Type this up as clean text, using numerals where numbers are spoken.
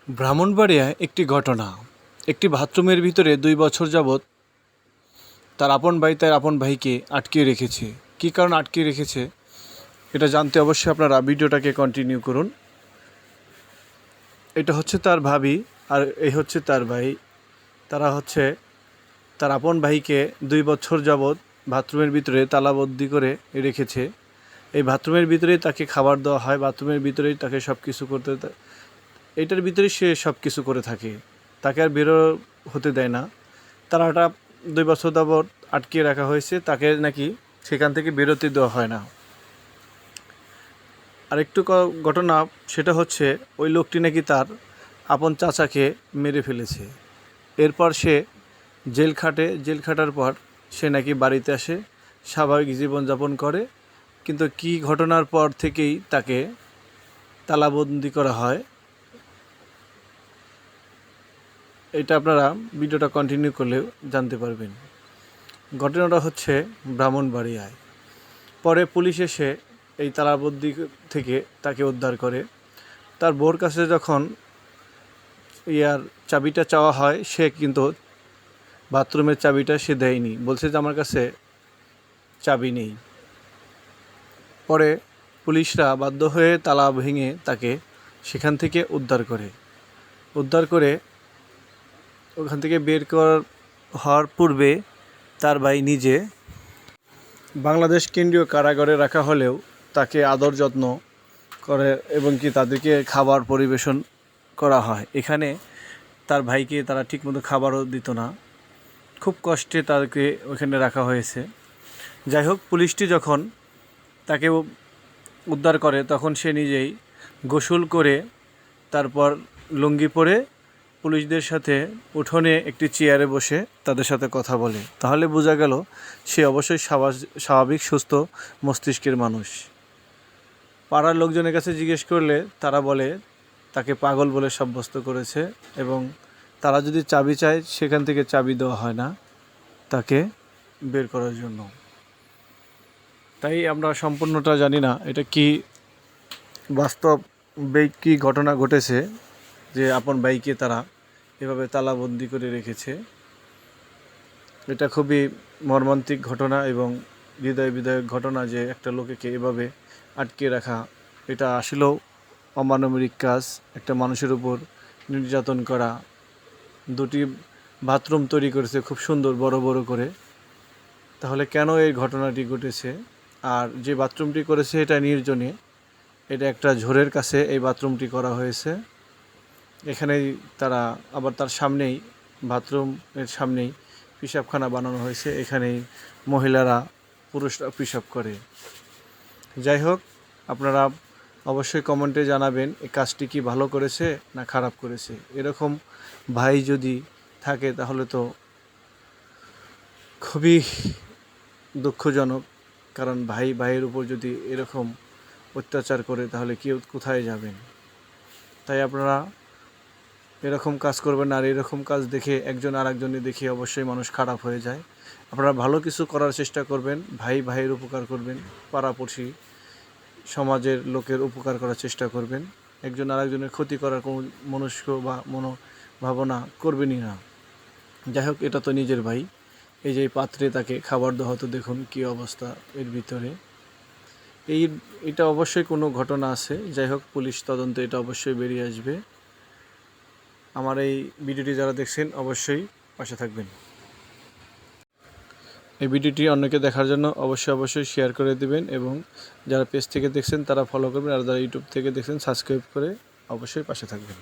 ব্রাহ্মণবাড়িয়ায় একটি ঘটনা। একটি বাথরুমের ভিতরে 2 বছর যাবৎ তার আপন ভাইকে আটকিয়ে রেখেছে। কী কারণে আটকিয়ে রেখেছে এটা জানতে অবশ্যই আপনারা ভিডিওটাকে কন্টিনিউ করুন। এটা হচ্ছে তার ভাবি আর এই হচ্ছে তার ভাই। তারা হচ্ছে তার আপন ভাইকে 2 বছর যাবৎ বাথরুমের ভিতরে তালাবন্দি করে রেখেছে। এই বাথরুমের ভিতরেই তাকে খাবার দেওয়া হয়, বাথরুমের ভিতরেই তাকে সব কিছু করতে, এইটার ভিতরেই সে সব কিছু করে থাকে। তাকে আর বেরো হতে দেয় না। তারাটা 2 বছর যাবৎ আটকিয়ে রাখা হয়েছে, তাকে নাকি সেখান থেকে বেরোতে দেওয়া হয় না। আরেকটু ঘটনা, সেটা হচ্ছে ওই লোকটি নাকি তার আপন চাচাকে মেরে ফেলেছে। এরপর সে জেল খাটার পর সে নাকি বাড়িতে আসে, স্বাভাবিক জীবনযাপন করে। কিন্তু কী ঘটনার পর থেকেই তাকে তালাবন্দি করা হয়, এটা আপনারা ভিডিওটা কন্টিনিউ করলেও জানতে পারবেন। ঘটনাটা হচ্ছে ব্রাহ্মণবাড়িয়ায়। পরে পুলিশ এসে এই তালাবন্দি থেকে তাকে উদ্ধার করে। তার বউর কাছে যখন চাবিটা চাওয়া হয়, সে কিন্তু বাথরুমের চাবিটা সে দেয়নি, বলছে যে আমার কাছে চাবি নেই। পরে পুলিশরা বাধ্য হয়ে তালা ভেঙে তাকে সেখান থেকে উদ্ধার করে ওখান থেকে বের হওয়ার পূর্বে তার ভাই নিজে বাংলাদেশ কেন্দ্রীয় কারাগারে রাখা হলেও তাকে আদর যত্ন করে এবং কি তাদেরকে খাবার পরিবেশন করা হয়। এখানে তার ভাইকে তারা ঠিকমতো খাবারও দিত না, খুব কষ্টে তাকে ওখানে রাখা হয়েছে। যাই হোক, পুলিশটি যখন তাকে উদ্ধার করে তখন সে নিজেই গোসল করে তারপর লুঙ্গি পরে পুলিশদের সাথে উঠোনে একটি চেয়ারে বসে তাদের সাথে কথা বলে। তাহলে বোঝা গেল সে অবশ্যই স্বাভাবিক সুস্থ মস্তিষ্কের মানুষ। পাড়ার লোকজনের কাছে জিজ্ঞেস করলে তারা বলে তাকে পাগল বলে সাব্যস্ত করেছে এবং তারা যদি চাবি চায় সেখান থেকে চাবি দেওয়া হয় না তাকে বের করার জন্য। তাই আমরা সম্পূর্ণটা জানি না এটা কি বাস্তব কী ঘটনা ঘটেছে যে আপন ভাইকে তারা এভাবে তালাবন্দি করে রেখেছে। এটা খুবই মর্মান্তিক ঘটনা এবং হৃদয় বিদায়ক ঘটনা যে একটা লোককে এভাবে আটকে রাখা, এটা আসলেও অমানবিক কাজ। একটা মানুষের উপর নির্যাতন করা। 2টি বাথরুম তৈরি করেছে খুব সুন্দর বড় বড় করে, তাহলে কেন এই ঘটনাটি ঘটেছে? আর যে বাথরুমটি করেছে এটা নির্জনে, এটা একটা ঝোরের কাছে এই বাথরুমটি করা হয়েছে। এখানেই তারা আবার তার সামনেই বাথরুমের সামনেই পেশাবখানা বানানো হয়েছে, এখানেই মহিলারা পুরুষরা পেশাব করে। যাই হোক, আপনারা অবশ্যই কমেন্টে জানাবেন এই কাজটি কি ভালো করেছে না খারাপ করেছে। এরকম ভাই যদি থাকে তাহলে তো খুবই দুঃখজনক, কারণ ভাইয়ের উপর যদি এরকম অত্যাচার করে তাহলে কেউ কোথায় যাবেন। তাই আপনারা এরকম কাজ করবেন না। আর এরকম কাজ দেখে একজন আরেকজনে দেখে অবশ্যই মানুষ খারাপ হয়ে যায়। আপনারা ভালো কিছু করার চেষ্টা করবেন, ভাইয়ের উপকার করবেন, পাড়াপড়শি সমাজের লোকের উপকার করার চেষ্টা করবেন। একজন আরেকজনের ক্ষতি করার কোনো মনস্ক বা মনোভাবনা করবেনই না। যাই হোক, এটা তো নিজের ভাই। এই যে পাত্রে তাকে খাবার দেওয়া হতো, দেখুন কী অবস্থা এর ভিতরে। এটা অবশ্যই কোনো ঘটনা আছে। যাই হোক, পুলিশ তদন্তে এটা অবশ্যই বেরিয়ে আসবে। আমার এই ভিডিওটি যারা দেখছেন অবশ্যই পাশে থাকবেন। এই ভিডিওটি অন্যকে দেখার জন্য অবশ্যই শেয়ার করে দিবেন এবং যারা পেজ থেকে দেখছেন তারা ফলো করবেন, আর যারা ইউটিউব থেকে দেখছেন সাবস্ক্রাইব করে অবশ্যই পাশে থাকবেন।